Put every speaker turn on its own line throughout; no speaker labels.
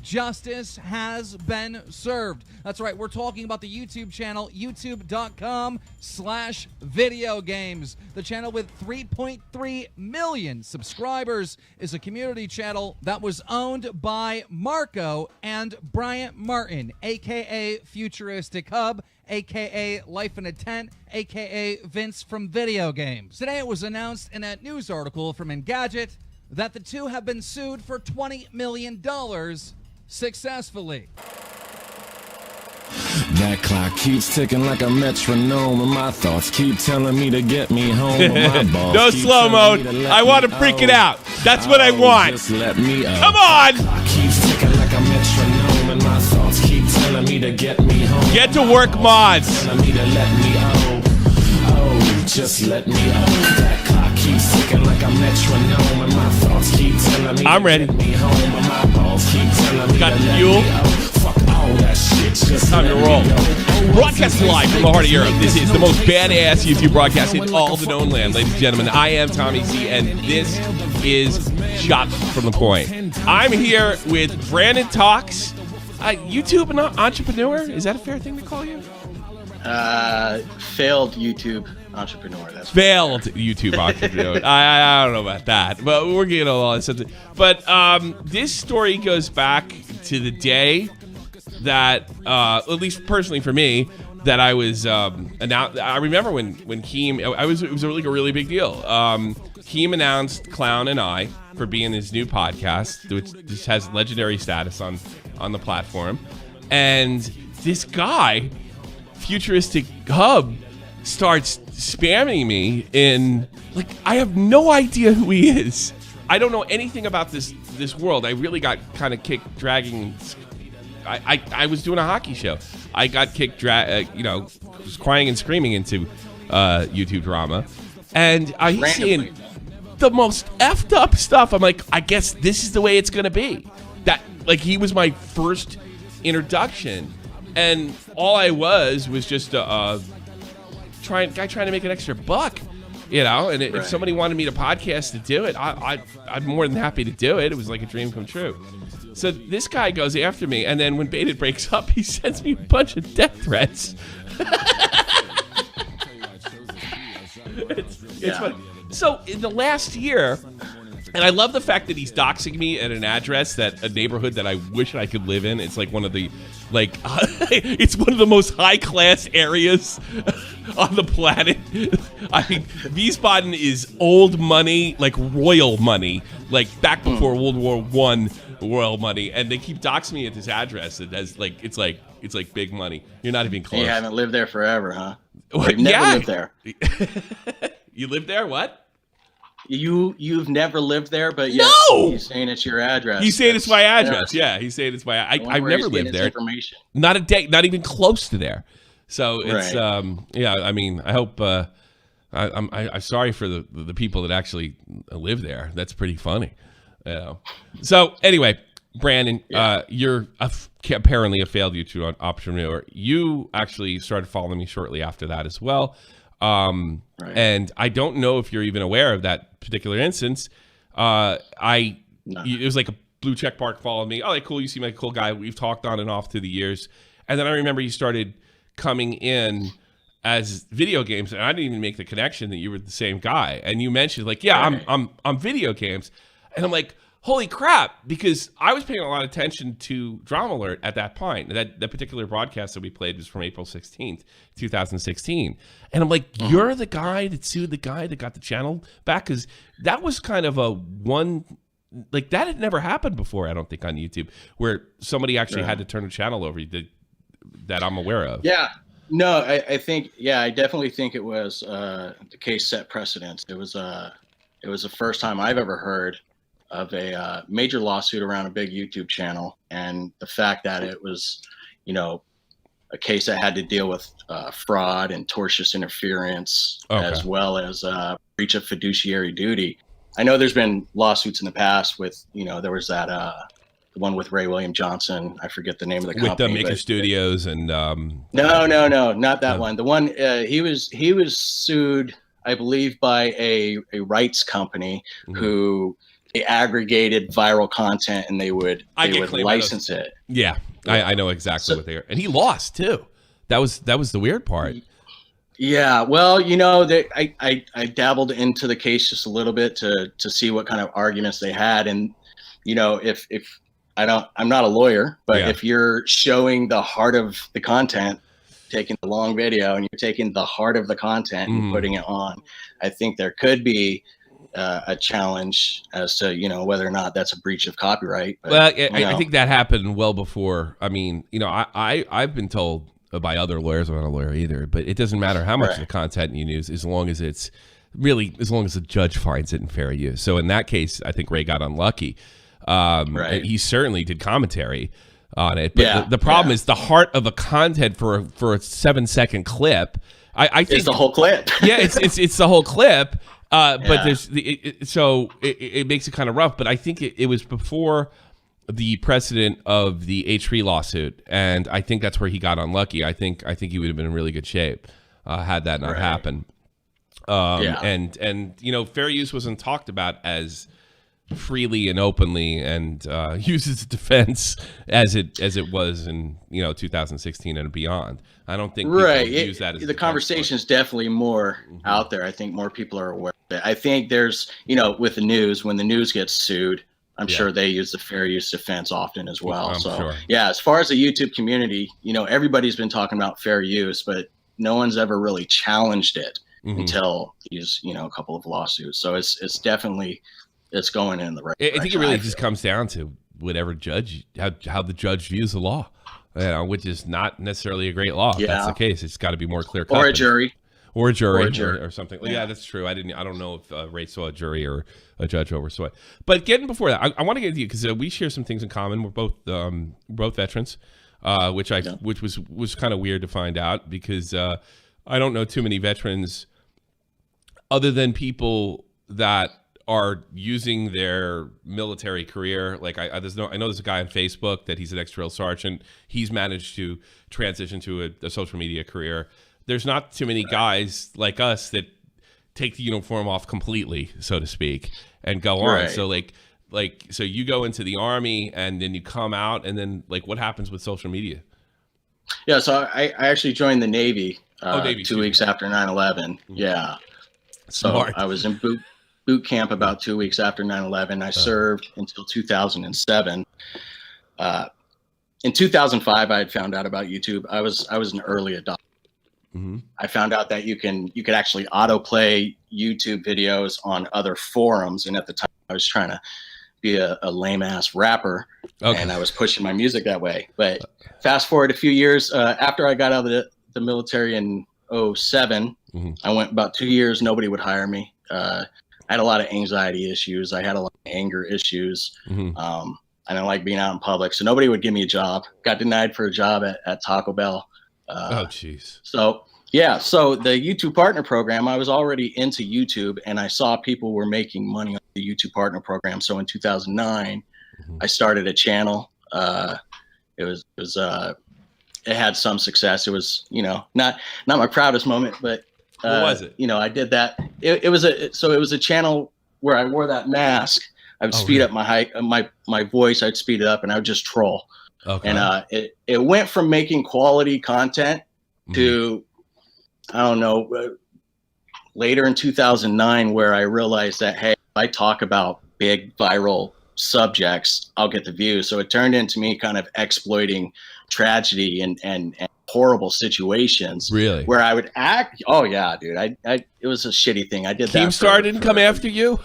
justice has been served. That's right, we're talking about the YouTube channel, youtube.com/videogames. The channel with 3.3 million subscribers is a community channel that was owned by Marco and Bryant Martin, a.k.a. Futuristic Hub, a.k.a. Life in a Tent, a.k.a. Vince from Video Games. Today it was announced in a news article from Engadget that the two have been sued for $20 million successfully.
That clock keeps ticking like a metronome, and my thoughts keep telling me to get me home. My boss
No slow mode. I want to freak it out. That's what I want.
Just let me up.
Come on.
Clock keeps ticking like a metronome, and my thoughts keep telling me to get me home.
Get to work, mods.
Telling me to let me oh, just let me That clock keeps ticking like a metronome, and my thoughts keep telling me
I'm ready.
to get me home, and my balls keep telling me
Got
to
the
let
fuel?
me Fuck all that shit. Just
Time to
let me
roll.
go.
Broadcasting live from the heart of Europe. This is the most badass YouTube broadcast in all the known land. Ladies and gentlemen, I am Tommy C, and this is Shot from the Point. I'm here with Brandon Talks, YouTube entrepreneur. Is that a fair thing to call you?
Failed YouTube entrepreneur. That's
Failed YouTube entrepreneur. I don't know about that, but we're getting all that stuff. But this story goes back to the day that, at least personally for me, that I was announced. I remember when Keem, it was a really big deal. Keem announced Clown and I for being his new podcast, which just has legendary status on the platform, and this guy, Futuristic Hub, starts spamming me in, like, I have no idea who he is. I don't know anything about this world. I really got kind of kicked dragging. I was doing a hockey show. I got kicked, was crying and screaming into YouTube drama, and he's saying the most effed up stuff. I'm like, I guess this is the way it's gonna be. That, like, he was my first introduction, and all I was just a guy trying to make an extra buck, And if somebody wanted me to podcast to do it, I'm more than happy to do it. It was like a dream come true. So this guy goes after me, and then when Baited breaks up, he sends me a bunch of death threats. It's funny. So in the last year, and I love the fact that he's doxing me at an address, a neighborhood that I wish I could live in. It's like one of the, it's one of the most high class areas on the planet. I mean, Wiesbaden is old money, like royal money, like back before World War I royal money. And they keep doxing me at this address that has it's like big money. You're not even close. You
haven't lived there forever, huh?
Well,
you've never lived there.
You live there? What?
You've never lived there, but yet he's saying it's your address.
He's saying it's my address. Yeah, he's saying it's my. I've never lived there.
Information.
Not a day, not even close to there. So it's yeah. I mean, I hope. I'm sorry for the people that actually live there. That's pretty funny. So anyway, Brandon, you're apparently a failed YouTube entrepreneur. You actually started following me shortly after that as well. And I don't know if you're even aware of that particular instance. It was like a blue check mark followed me. Oh, like, cool. You seem like a cool guy. We've talked on and off through the years. And then I remember you started coming in as video games, and I didn't even make the connection that you were the same guy. And you mentioned I'm video games, and I'm like, holy crap, because I was paying a lot of attention to Drama Alert at that point. That particular broadcast that we played was from April 16th, 2016. And I'm like, you're the guy that sued the guy that got the channel back? Because that was kind of that had never happened before, I don't think, on YouTube, where somebody actually had to turn a channel over that I'm aware of.
Yeah. No, I think, I definitely think it was the case set precedence. It was the first time I've ever heard of a major lawsuit around a big YouTube channel, and the fact that it was, a case that had to deal with fraud and tortious interference, as well as breach of fiduciary duty. I know there's been lawsuits in the past with, there was that the one with Ray William Johnson. I forget the name of the company.
With the Maker Studios and
no, not that one. The one he was sued, I believe, by a rights company who they aggregated viral content and they would license it.
Yeah, I know exactly what they are. And he lost too. That was the weird part.
Yeah, well, I dabbled into the case just a little bit to see what kind of arguments they had, and if I'm not a lawyer, but if you're showing the heart of the content, taking the long video and you're taking the heart of the content and putting it on, I think there could be a challenge as to whether or not that's a breach of copyright. But,
well, I think that happened well before. I mean, I've been told by other lawyers, I'm not a lawyer either, but it doesn't matter how much of the content you use as long as the judge finds it in fair use. So in that case, I think Ray got unlucky. He certainly did commentary on it, but the problem is the heart of the content for a 7-second clip. I think
it's the whole clip.
Yeah, it's the whole clip. But it makes it kind of rough. But I think it was before the precedent of the H3 lawsuit, and I think that's where he got unlucky. I think he would have been in really good shape had that not happened. And fair use wasn't talked about as freely and openly and used as a defense as it was in 2016 and beyond. I don't think people use that as
the conversation is definitely more out there. I think more people are aware of it. I think there's with the news, when the news gets sued, I'm sure they use the fair use defense often as well. As far as the YouTube community, everybody's been talking about fair use, but no one's ever really challenged it until these a couple of lawsuits. So it's definitely going in the right direction.
I think it really just comes down to whatever judge, how the judge views the law, which is not necessarily a great law. If that's the case, it's got to be more clear cut.
Or a jury.
Or something. Yeah, that's true. I don't know if Ray saw a jury or a judge oversaw it. But getting before that, I want to get to you because we share some things in common. We're both veterans, which was kind of weird to find out because I don't know too many veterans other than people that are using their military career. Like I know there's a guy on Facebook that he's an ex-drill sergeant. He's managed to transition to a social media career. There's not too many guys like us that take the uniform off completely, so to speak, and go on. So so you go into the Army and then you come out, and then what happens with social media?
Yeah, so I actually joined the Navy 2 weeks after 9/11. Yeah.
Smart.
So I was in boot camp about 2 weeks after 9/11. I served until 2007. In 2005, I had found out about YouTube. I was an early adopter. I found out that you could actually autoplay YouTube videos on other forums, and at the time I was trying to be a lame ass rapper, and I was pushing my music that way. But fast forward a few years after I got out of the military in 2007, I went about 2 years. Nobody would hire me. I had a lot of anxiety issues. I had a lot of anger issues. I didn't like being out in public, so nobody would give me a job. Got denied for a job at Taco Bell.
Jeez.
So the YouTube Partner Program, I was already into YouTube, and I saw people were making money on the YouTube Partner Program. So in 2009, I started a channel. It had some success. It was not my proudest moment, but
what was it?
I did that. It was a channel where I wore that mask. I would speed up my voice. I'd speed it up, and I would just troll. Okay. And it went from making quality content to, I don't know, later in 2009, where I realized that, hey, if I talk about big viral subjects, I'll get the views. So it turned into me kind of exploiting tragedy and horrible situations.
Really?
Where I would act. Oh yeah, dude. It was a shitty thing. I did that.
Keemstar didn't come after you?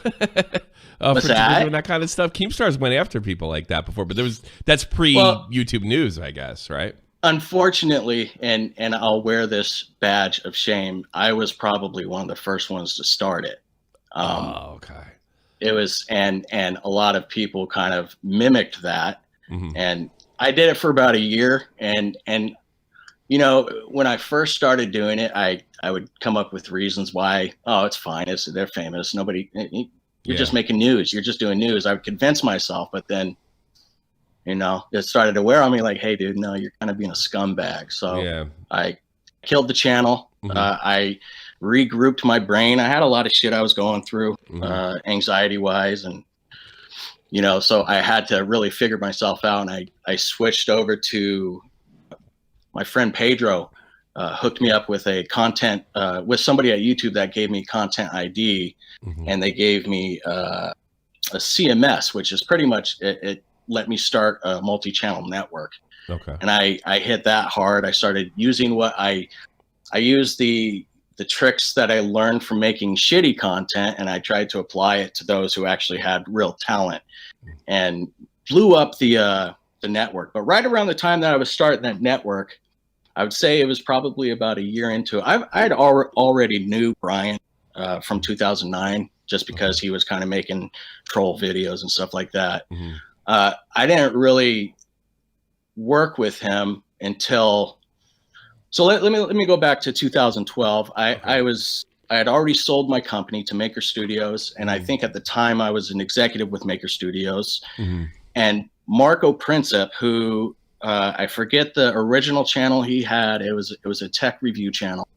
What's
for doing that kind of stuff. Keemstars went after people like that before, but that's pre-YouTube news, I guess, right?
Unfortunately, and I'll wear this badge of shame, I was probably one of the first ones to start it.
Okay.
It was, and a lot of people kind of mimicked that, and I did it for about a year, and when I first started doing it, I would come up with reasons why. Oh, it's fine. They're famous. Nobody. You're just making news. You're just doing news. I would convince myself, but then, it started to wear on me like, hey, dude, no, you're kind of being a scumbag. So I killed the channel. I regrouped my brain. I had a lot of shit I was going through, anxiety-wise, and So I had to really figure myself out, and I switched over to my friend Pedro. Hooked me up with a content with somebody at YouTube that gave me content ID, and they gave me a CMS, which is pretty much it let me start a multi-channel network.
Okay.
And I hit that hard. I started using what I used the tricks that I learned from making shitty content, and I tried to apply it to those who actually had real talent, and blew up the network. But right around the time that I was starting that network, I would say it was probably about a year into it. I'd already knew Brian from 2009, just because he was kind of making troll videos and stuff like that. I didn't really work with him until. So let me go back to 2012. I had already sold my company to Maker Studios, and I think at the time I was an executive with Maker Studios, and Marco Princip, who I forget the original channel he had. It was a tech review channel,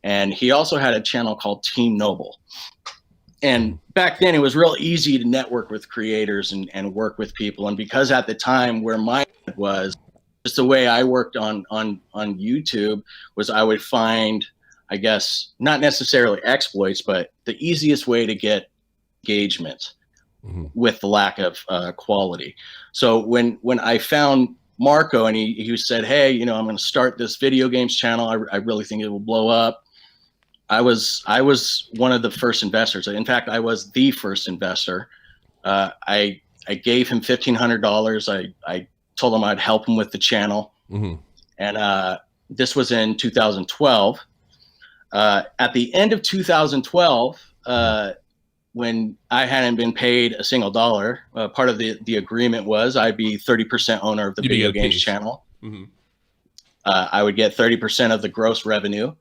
and he also had a channel called Team Noble. And back then, it was real easy to network with creators and work with people. And because at the time where my head was, just the way I worked on YouTube was I would find, I guess, not necessarily exploits, but the easiest way to get engagement with the lack of quality. So when I found Marco and he said, hey, I'm going to start this video games channel. I really think it will blow up. I was one of the first investors. In fact, I was the first investor. I gave him $1,500. I told him I'd help him with the channel. And this was in 2012. At the end of 2012, when I hadn't been paid a single dollar, part of the agreement was I'd be 30% owner of the video games channel. I would get 30% of the gross revenue.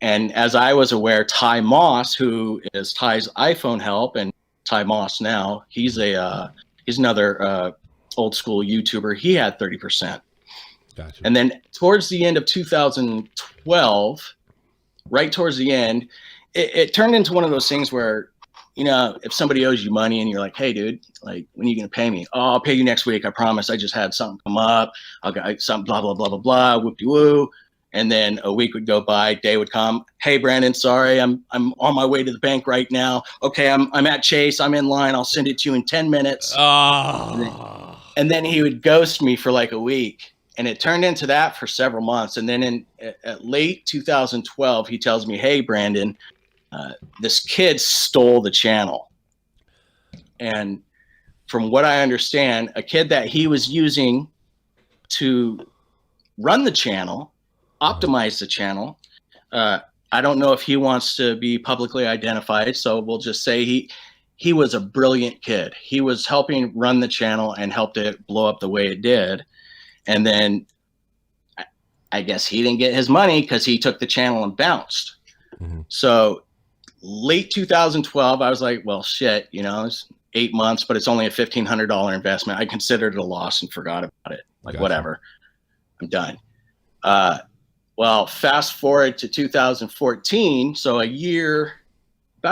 And as I was aware, Ty Moss, who is Ty's iPhone help, and Ty Moss now, he's another old school YouTuber. He had 30%.
Gotcha.
And then towards the end of 2012, right towards the end, it turned into one of those things where, if somebody owes you money and you're like, hey, dude, like, when are you going to pay me? Oh, I'll pay you next week. I promise. I just had something come up. I'll get something, blah, blah, blah, blah, blah, whoop-de-woo. And then a week would go by, day would come. Hey, Brandon, sorry, I'm on my way to the bank right now. Okay, I'm at Chase. I'm in line. I'll send it to you in 10 minutes. And then he would ghost me for like a week. And it turned into that for several months. And then at late 2012, he tells me, hey, Brandon, this kid stole the channel. And from what I understand, a kid that he was using to run the channel, optimize the channel. I don't know if he wants to be publicly identified, so we'll just say he was a brilliant kid. He was helping run the channel and helped it blow up the way it did. And then I guess he didn't get his money because he took the channel and bounced. So late 2012, I was like, well, shit, it's 8 months, but it's only a $1,500 investment. I considered it a loss and forgot about it. Like, gotcha. Whatever, I'm done. Well, fast forward to 2014. So about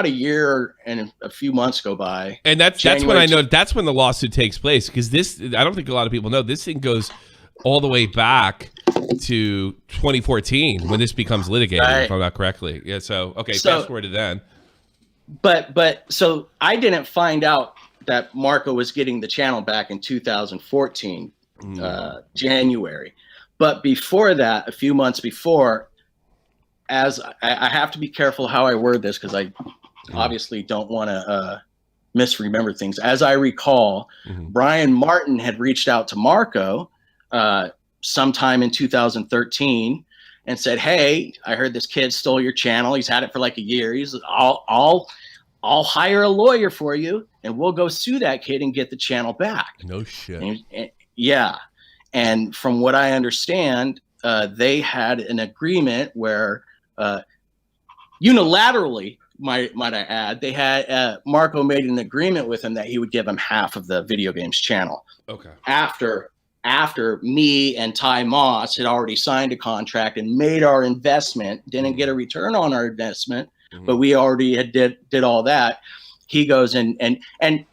a year and a few months go by.
And that's when I know that's when the lawsuit takes place, because I don't think a lot of people know this thing goes all the way back to 2014 when this becomes litigated, right, if I'm not correctly. Yeah. So, okay. Fast forward to then.
But so I didn't find out that Marco was getting the channel back in 2014, January. But before that, a few months before, as I have to be careful how I word this because I obviously don't want to misremember things. As I recall, Brian Martin had reached out to Marco sometime in 2013 and said, "Hey, I heard this kid stole your channel. He's had it for like a year. I'll hire a lawyer for you, and we'll go sue that kid and get the channel back."
No shit.
Yeah. And from what I understand, they had an agreement where unilaterally, might I add, they had Marco made an agreement with him that he would give him half of the video games channel.
Okay.
After me and Ty Moss had already signed a contract and made our investment, didn't get a return on our investment, but we already did all that. He goes and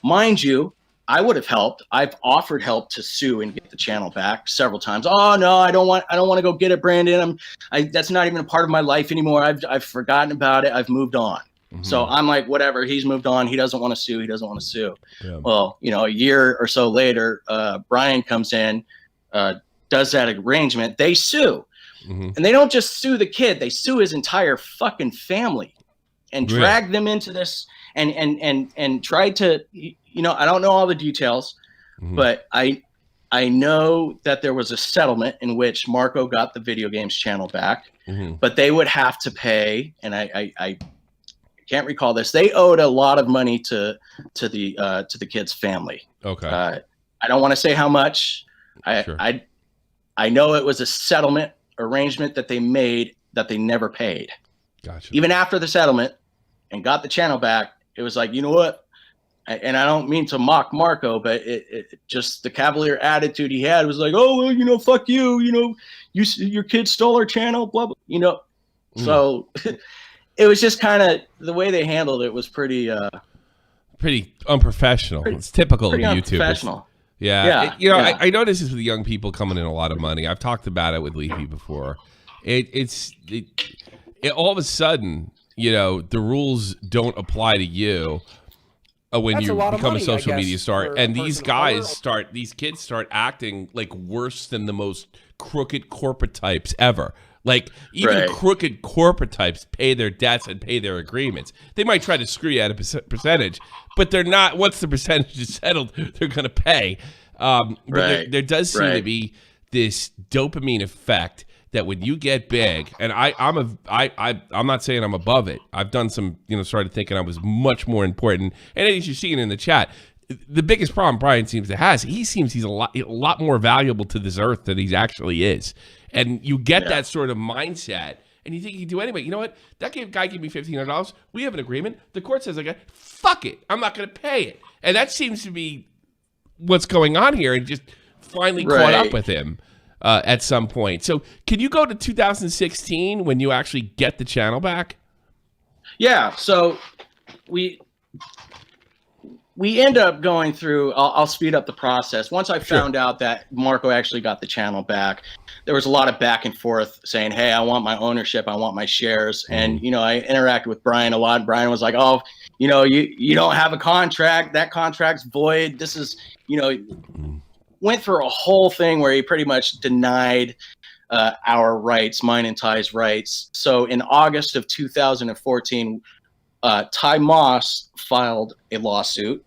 mind you, I would have helped. I've offered help to sue and get the channel back several times. Oh no, I don't want to go get it, Brandon. That's not even a part of my life anymore. I've forgotten about it. I've moved on. So I'm like, whatever. He's moved on. He doesn't want to sue. He doesn't want to sue. Yeah. Well, a year or so later, Brian comes in, does that arrangement. They sue, and they don't just sue the kid. They sue his entire fucking family, and drag them into this, and try to. I don't know all the details, but I know that there was a settlement in which Marco got the video games channel back, but they would have to pay, and I can't recall this. They owed a lot of money to the kid's family. Okay. I don't want to say how much. I know it was a settlement arrangement that they made that they never paid. Gotcha. Even after the settlement and got the channel back, it was like, you know what? And I don't mean to mock Marco, but it just the cavalier attitude he had was like, oh, well, fuck you, your kid stole our channel, blah, blah, So it was just kind of the way they handled it was pretty unprofessional.
It's typical of YouTubers.
Unprofessional.
Yeah. I notice this with young people coming in a lot of money. I've talked about it with Leafy before. It all of a sudden, the rules don't apply to you. When you become a social media star, and these kids start acting like worse than the most crooked corporate types ever. Like even crooked corporate types pay their debts and pay their agreements. They might try to screw you out of percentage, but they're not. Once the percentage is settled, they're going to pay. But there does seem to be this dopamine effect that when you get big, and I'm not saying I'm above it. I've done some, started thinking I was much more important. And as you're seeing in the chat, the biggest problem Brian seems to have, he's a lot more valuable to this earth than he actually is. And you get that sort of mindset, and you think you can do anyway. You know what? That guy gave me $1,500. We have an agreement. The court says, fuck it. I'm not going to pay it. And that seems to be what's going on here, and just finally caught up with him. At some point. So can you go to 2016 when you actually get the channel back?
Yeah. So we end up going through, I'll speed up the process. Once I found out that Marco actually got the channel back, there was a lot of back and forth saying, hey, I want my ownership. I want my shares. And, I interacted with Brian a lot. Brian was like, oh, you don't have a contract. That contract's void. This is, went through a whole thing where he pretty much denied our rights, mine and Ty's rights. So in August of 2014, Ty Moss filed a lawsuit.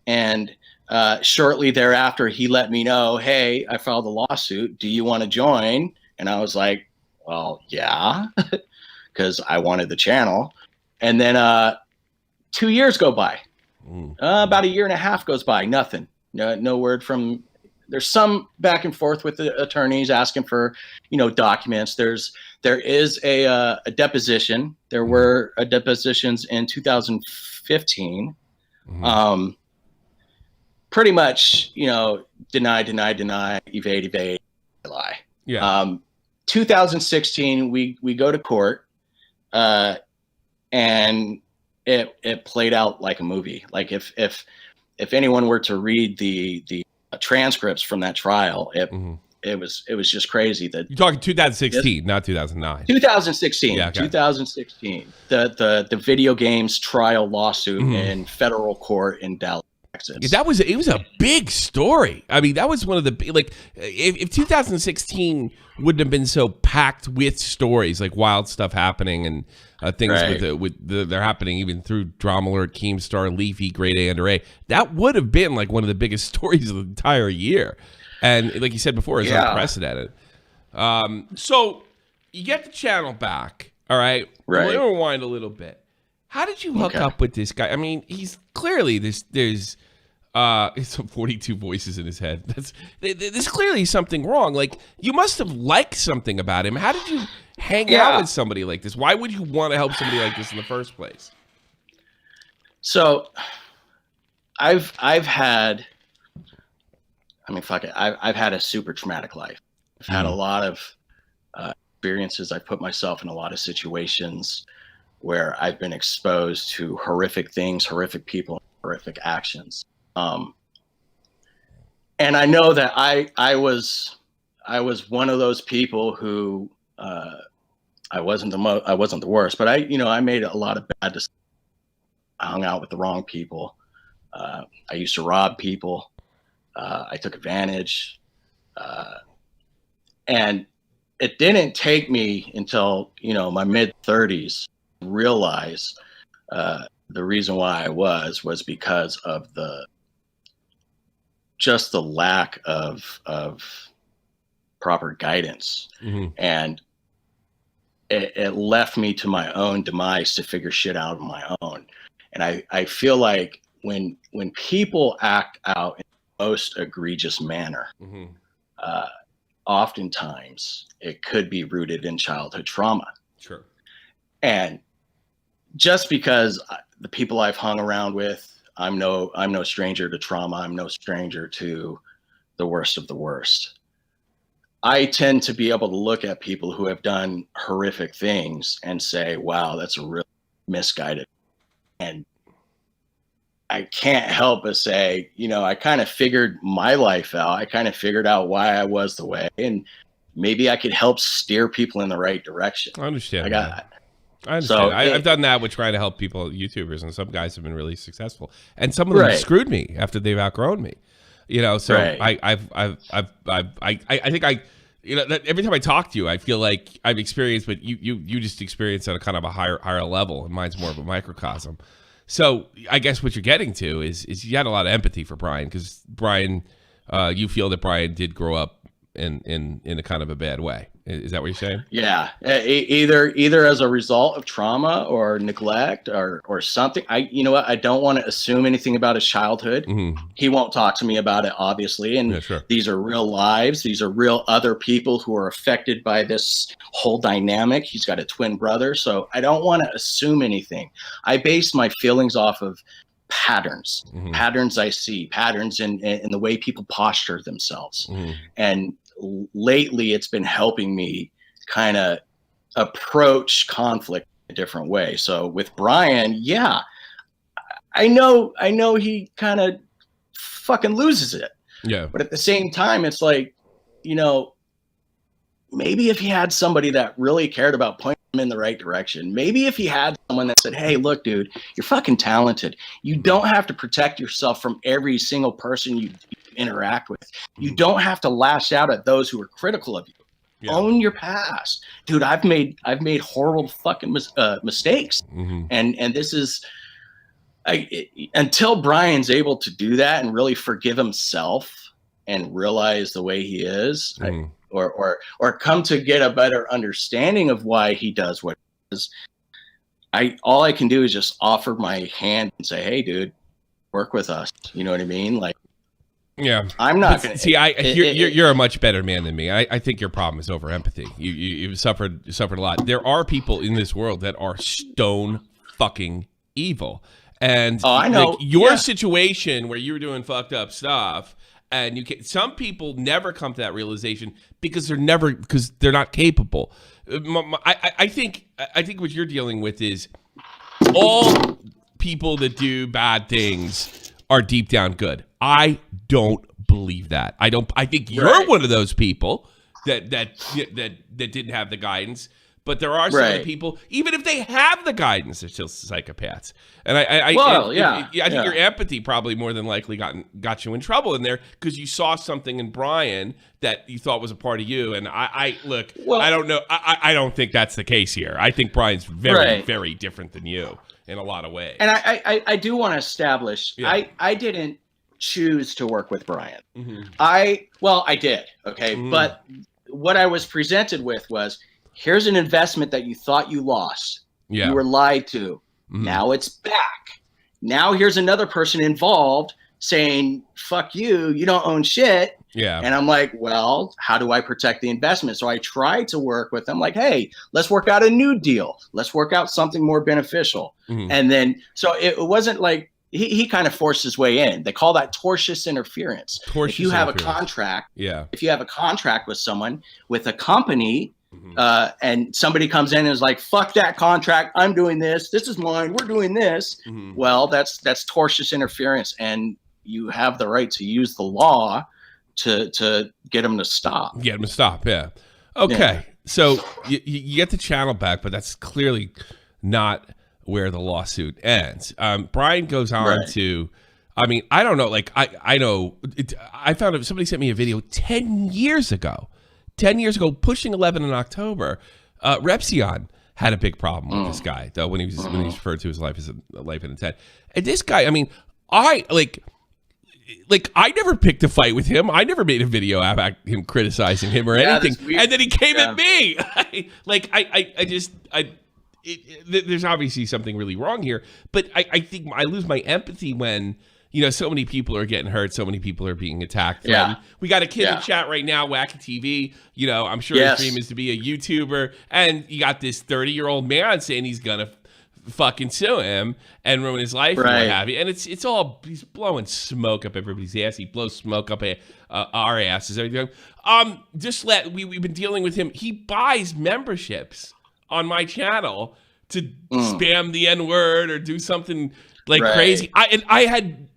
And shortly thereafter, he let me know, hey, I filed a lawsuit. Do you want to join? And I was like, well, yeah, because I wanted the channel. And then 2 years go by. About a year and a half goes by. Nothing. No word from. There's some back and forth with the attorneys asking for, documents. There is a deposition. There were depositions in 2015. Pretty much, deny, evade, lie. Yeah. 2016, we go to court, and it played out like a movie. Like if anyone were to read the transcripts from that trial, it was just crazy. That
you're talking 2016, not 2009.
2016. Yeah, okay. 2016. The video games trial lawsuit in federal court in Dallas, Texas.
Yeah, it was a big story. I mean, that was one of the if 2016 wouldn't have been so packed with stories, like wild stuff happening and things they're happening even through Drama Alert, Keemstar, Leafy, Grade A, Under A. That would have been like one of the biggest stories of the entire year. And like you said before, it's unprecedented. So you get the channel back, all right? Right. We'll rewind a little bit. How did you hook up with this guy? I mean, he's clearly there's 42 voices in his head. There's clearly something wrong. Like, you must have liked something about him. How did you hang out with somebody like this? Why would you want to help somebody like this in the first place?
So I've had, I've had a super traumatic life. I've had a lot of experiences. I've put myself in a lot of situations where I've been exposed to horrific things, horrific people, horrific actions. And I know that I was one of those people who I wasn't the worst, but I made a lot of bad decisions. I hung out with the wrong people. I used to rob people. I took advantage. And it didn't take me until, my mid-30s to realize the reason why I was because of just the lack of proper guidance.
Mm-hmm.
And it left me to my own demise to figure shit out on my own. And I feel like when people act out in the most egregious manner,
Mm-hmm.
Oftentimes it could be rooted in childhood trauma.
Sure.
And just because the people I've hung around with, I'm no stranger to trauma. I'm no stranger to the worst of the worst. I tend to be able to look at people who have done horrific things and say, wow, that's a really misguided. And I can't help but say, I kind of figured my life out. I kind of figured out why I was the way, and maybe I could help steer people in the right direction.
I understand.
I
understand.
So
I've done that with trying to help people, YouTubers, and some guys have been really successful, and some of them screwed me after they've outgrown me. So I think every time I talk to you, I feel like I've experienced, but you just experience at a kind of a higher level, and mine's more of a microcosm. So I guess what you're getting to is you had a lot of empathy for Brian, because Brian, you feel that Brian did grow up in a kind of a bad way. Is that what you're saying?
Yeah, either as a result of trauma or neglect or something. I don't want to assume anything about his childhood.
Mm-hmm.
He won't talk to me about it, obviously. And These are real lives. These are real other people who are affected by this whole dynamic. He's got a twin brother, so I don't want to assume anything. I base my feelings off of patterns, patterns I see, patterns in the way people posture themselves. And lately it's been helping me kind of approach conflict in a different way. So with Brian, yeah, I know he kind of fucking loses it.
Yeah.
But at the same time, it's like, maybe if he had somebody that really cared about pointing him in the right direction, maybe if he had someone that said, hey, look, dude, you're fucking talented. You don't have to protect yourself from every single person you interact with. You don't have to lash out at those who are critical of you. Yeah. Own your past, dude. I've made horrible fucking mistakes, and this is until Brian's able to do that and really forgive himself and realize the way he is, or come to get a better understanding of why he does what he does. All I can do is just offer my hand and say, hey, dude, work with us. You know what I mean? Like.
Yeah,
I'm not going to
see. You're a much better man than me. I think your problem is over empathy. You've suffered a lot. There are people in this world that are stone fucking evil, and
I know
like your situation where you were doing fucked up stuff, and some people never come to that realization because they're not capable. I think what you're dealing with is all people that do bad things are deep down good. I don't believe that. I think you're one of those people that didn't have the guidance. But there are some people, even if they have the guidance, they're still psychopaths. And I think your empathy probably more than likely got you in trouble in there because you saw something in Brian that you thought was a part of you. And I don't know. I don't think that's the case here. I think Brian's very, very different than you in a lot of ways.
And I do want to establish, I didn't choose to work with Brian. I did. Okay. But what I was presented with was, here's an investment that you thought you lost.
Yeah.
You were lied to. Now it's back. Now here's another person involved saying, fuck you, you don't own shit.
Yeah.
And I'm like, well, how do I protect the investment? So I tried to work with them like, hey, let's work out a new deal. Let's work out something more beneficial. And then, so it wasn't like, he kind of forced his way in. They call that tortious interference. If you have a contract, if you have a contract with someone, with a company, and somebody comes in and is like, fuck that contract, I'm doing this, this is mine, we're doing this. Well, that's tortious interference, and you have the right to use the law to get him to stop.
Get him to stop. Yeah. Okay.
Yeah.
So you get the channel back, but that's clearly not where the lawsuit ends. Brian goes on to, I mean, I don't know. Like I know I found it. Somebody sent me a video 10 years ago, pushing 11 in October. Repsion had a big problem with this guy though when he was referred to his life as a life in a tent. And this guy, I mean, I never picked a fight with him. I never made a video about him criticizing him or anything. And then he came at me. There's obviously something really wrong here. But I think I lose my empathy when, you know, so many people are getting hurt. So many people are being attacked.
Yeah.
We got a kid in chat right now, Wacky TV. You know, I'm sure his dream is to be a YouTuber. And you got this 30-year-old man saying he's going to fucking sue him and ruin his life and what have you. And it's all, he's blowing smoke up everybody's ass. He blows smoke up our asses. Everything. We've been dealing with him. He buys memberships on my channel to spam the N-word or do something like crazy. I don't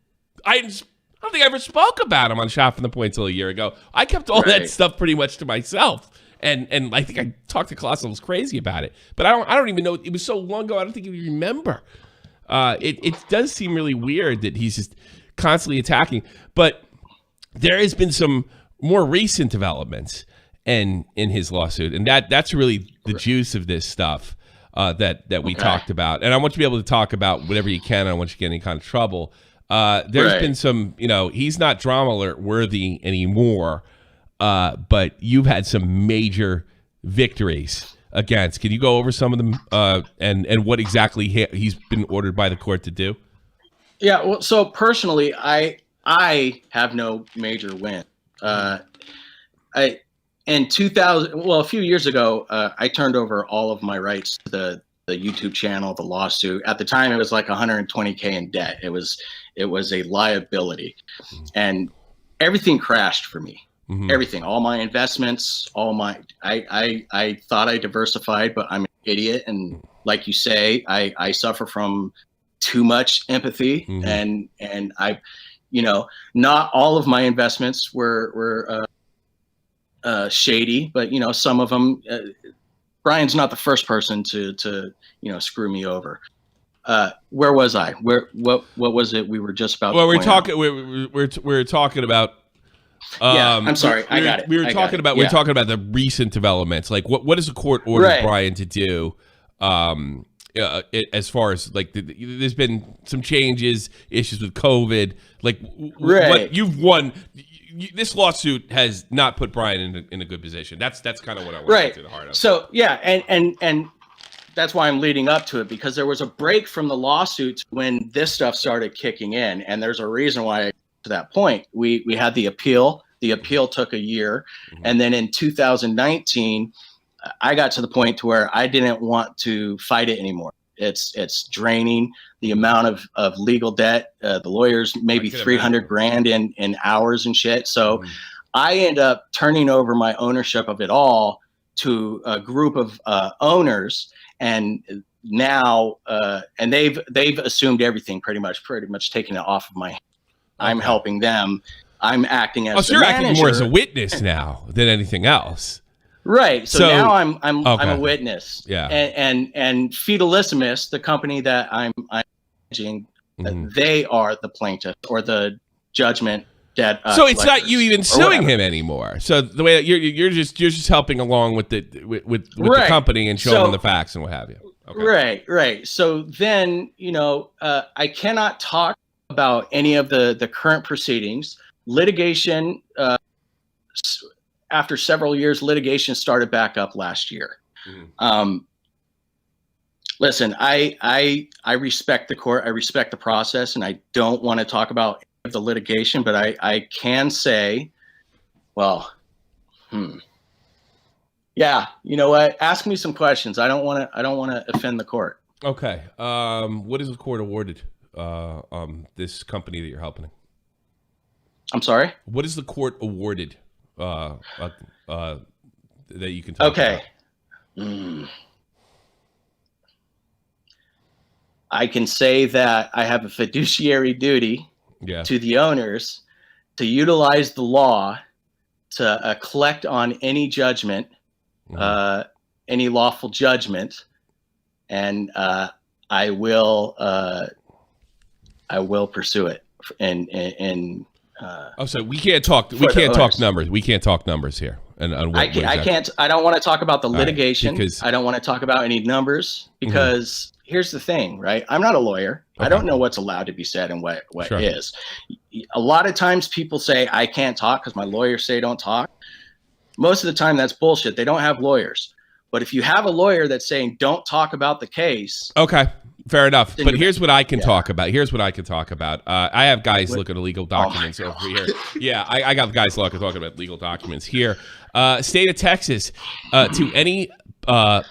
think I ever spoke about him on Shot from the Point until a year ago. I kept all that stuff pretty much to myself. And I think I talked to Colossal's crazy about it. But I don't even know. It was so long ago, I don't think you remember. It does seem really weird that he's just constantly attacking. But there has been some more recent developments in his lawsuit. And that's really the juice of this stuff that we talked about. And I want you to be able to talk about whatever you can. I don't want you to get in any kind of trouble. There's been some, you know, he's not drama alert worthy anymore. But you've had some major victories against. Can you go over some of them and what exactly he's been ordered by the court to do? Yeah,
well, so personally, I have no major win. In 2000, well, a few years ago, I turned over all of my rights to the YouTube channel, the lawsuit. At the time, it was like 120K in debt. It was a liability, and everything crashed for me. Everything, all my investments, I thought I diversified, but I'm an idiot. And like you say, I suffer from too much empathy and I, you know, not all of my investments were shady, but you know, some of them, Brian's not the first person to, you know, screw me over. Where was I? What was it we were just about? Well,
we're talking about,
I'm sorry. I got it.
We were talking about the recent developments. Like, what does the court order Brian to do? As far as like, there's been some changes, issues with COVID. Like, what you've won. This lawsuit has not put Brian in a good position. That's kind of what I want to get to the heart of.
So yeah, and that's why I'm leading up to it, because there was a break from the lawsuits when this stuff started kicking in, and there's a reason why. To that point, we had the appeal. The appeal took a year, and then in 2019, I got to the point to where I didn't want to fight it anymore. It's draining. The amount of legal debt, the lawyers maybe 300 grand in hours and shit. So I end up turning over my ownership of it all to a group of owners, and now and they've assumed everything pretty much taking it off of my hands. I'm helping them. I'm acting as
you're acting more as a witness now than anything else.
Right. So now I'm a witness.
Yeah.
And Feudalissimus, the company that I'm managing, they are the plaintiff or the judgment debt.
So it's not you even suing him anymore. So the way that you're just helping along with the the company and showing them the facts and what have you.
Okay. Right. So then, you know, I cannot talk about any of the current proceedings. Litigation, after several years, litigation started back up last year. Listen, I respect the court. I respect the process, and I don't want to talk about the litigation, but I can say, well, yeah, you know what? Ask me some questions. I don't want to offend the court.
Okay. What is the court awarded this company that you're helping?
I'm sorry?
What is the court awarded that you can talk about?
I can say that I have a fiduciary duty to the owners to utilize the law collect on any judgment, any lawful judgment, and I will pursue it.
So we can't talk. We can't talk numbers. We can't talk numbers here. And
I can't. I don't want to talk about the litigation. Because I don't want to talk about any numbers because here's the thing, right? I'm not a lawyer. Okay. I don't know what's allowed to be said and what is. A lot of times people say I can't talk because my lawyers say don't talk. Most of the time that's bullshit. They don't have lawyers. But if you have a lawyer that's saying don't talk about the case.
Okay. Fair enough. But here's what I can talk about. I have guys looking at legal documents over here. Yeah, I got guys talking about legal documents here. State of Texas, to any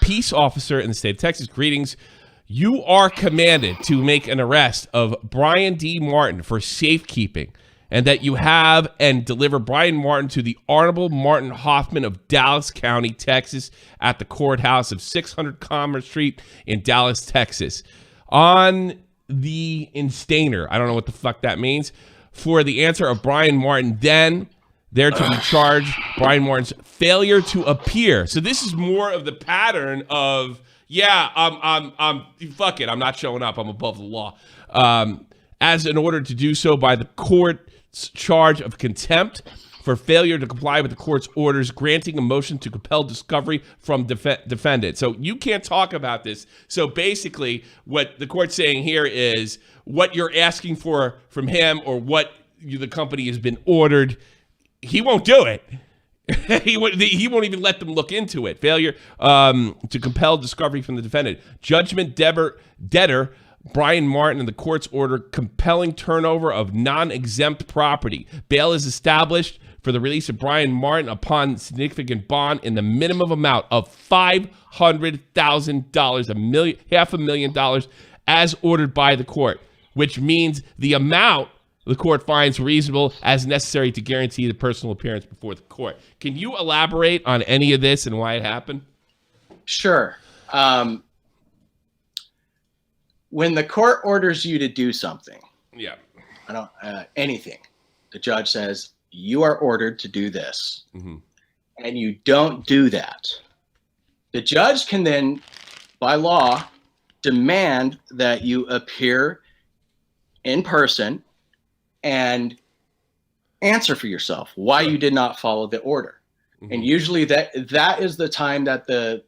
peace officer in the state of Texas, greetings. You are commanded to make an arrest of Brian D. Martin for safekeeping, and that you have and deliver Brian Martin to the Honorable Martin Hoffman of Dallas County, Texas, at the courthouse of 600 Commerce Street in Dallas, Texas. On the instainer, I don't know what the fuck that means, for the answer of Brian Martin, then there to be charged Brian Martin's failure to appear. So this is more of the pattern of, I'm fuck it, I'm not showing up, I'm above the law. As an order to do so by the court's charge of contempt for failure to comply with the court's orders, granting a motion to compel discovery from defendant. So you can't talk about this. So basically what the court's saying here is what you're asking for from him or what the company has been ordered, he won't do it. He won't even let them look into it. Failure to compel discovery from the defendant. Judgment debtor Brian Martin and the court's order compelling turnover of non-exempt property. Bail is established for the release of Brian Martin upon significant bond in the minimum amount of $500,000, $500,000, as ordered by the court, which means the amount the court finds reasonable as necessary to guarantee the personal appearance before the court. Can you elaborate on any of this and why it happened?
Sure. When the court orders you to do something, anything, the judge says you are ordered to do this, and you don't do that, the judge can then, by law, demand that you appear in person and answer for yourself why you did not follow the order. And usually that is the time that the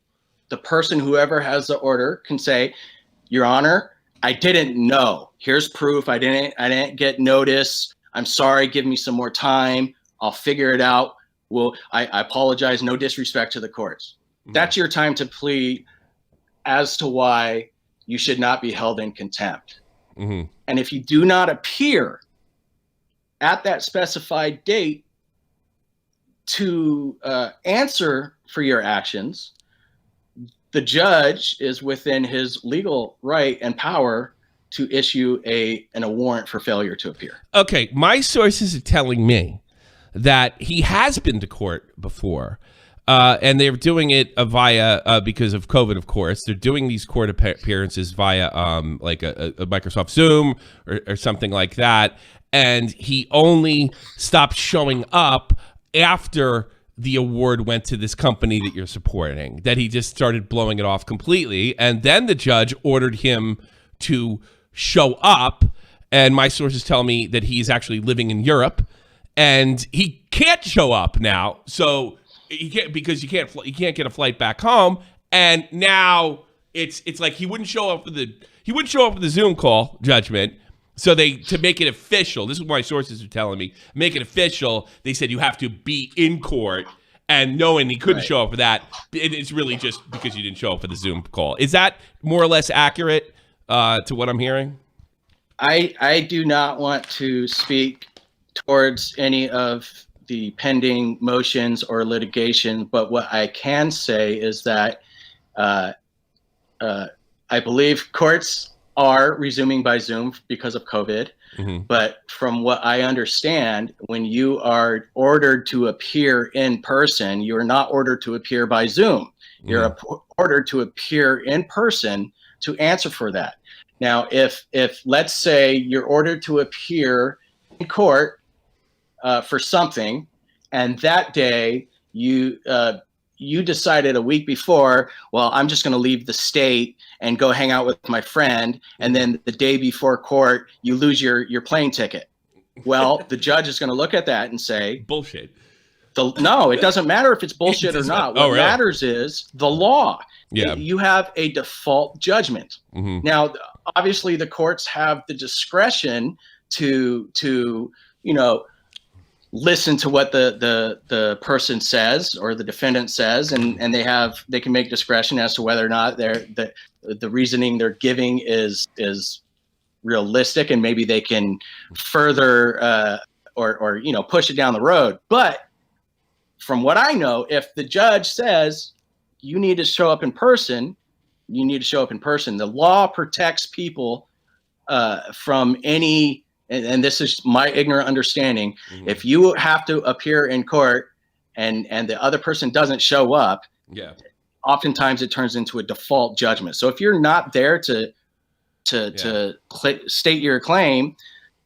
person, whoever has the order, can say, Your Honor, I didn't know. Here's proof. I didn't get notice. I'm sorry. Give me some more time. I'll figure it out. Well, I apologize. No disrespect to the courts. That's your time to plead as to why you should not be held in contempt. And if you do not appear at that specified date to answer for your actions, the judge is within his legal right and power to issue a warrant for failure to appear.
Okay, my sources are telling me that he has been to court before, and they're doing it via, because of COVID, of course, they're doing these court appearances via like a Microsoft Zoom or something like that, and he only stopped showing up after the award went to this company that you're supporting, that he just started blowing it off completely. And then the judge ordered him to show up. And my sources tell me that he's actually living in Europe and he can't show up now. So he can't, because you can't get a flight back home. And now it's like he wouldn't show up for the Zoom call judgment. So to make it official, this is what my sources are telling me, make it official, they said you have to be in court, and knowing he couldn't show up for that, it's really just because you didn't show up for the Zoom call. Is that more or less accurate to what I'm hearing?
I do not want to speak towards any of the pending motions or litigation, but what I can say is that I believe courts are resuming by Zoom because of COVID. But from what I understand, when you are ordered to appear in person, you are not ordered to appear by Zoom. You're ordered to appear in person to answer for that. Now, if let's say you're ordered to appear in court for something, and that day you decided a week before, well, I'm just going to leave the state and go hang out with my friend, and then the day before court you lose your plane ticket. Well, the judge is going to look at that and say,
bullshit.
No, it doesn't matter if it's bullshit or not. What matters is the law.
Yeah.
You have a default judgment.
Mm-hmm.
Now, obviously, the courts have the discretion to listen to what the person says or the defendant says, and they can make discretion as to whether or not the reasoning they're giving is realistic, and maybe they can further or push it down the road. But from what I know, if the judge says you need to show up in person, The law protects people from any, and this is my ignorant understanding. Mm-hmm. If you have to appear in court and the other person doesn't show up, oftentimes it turns into a default judgment. So if you're not there to state your claim,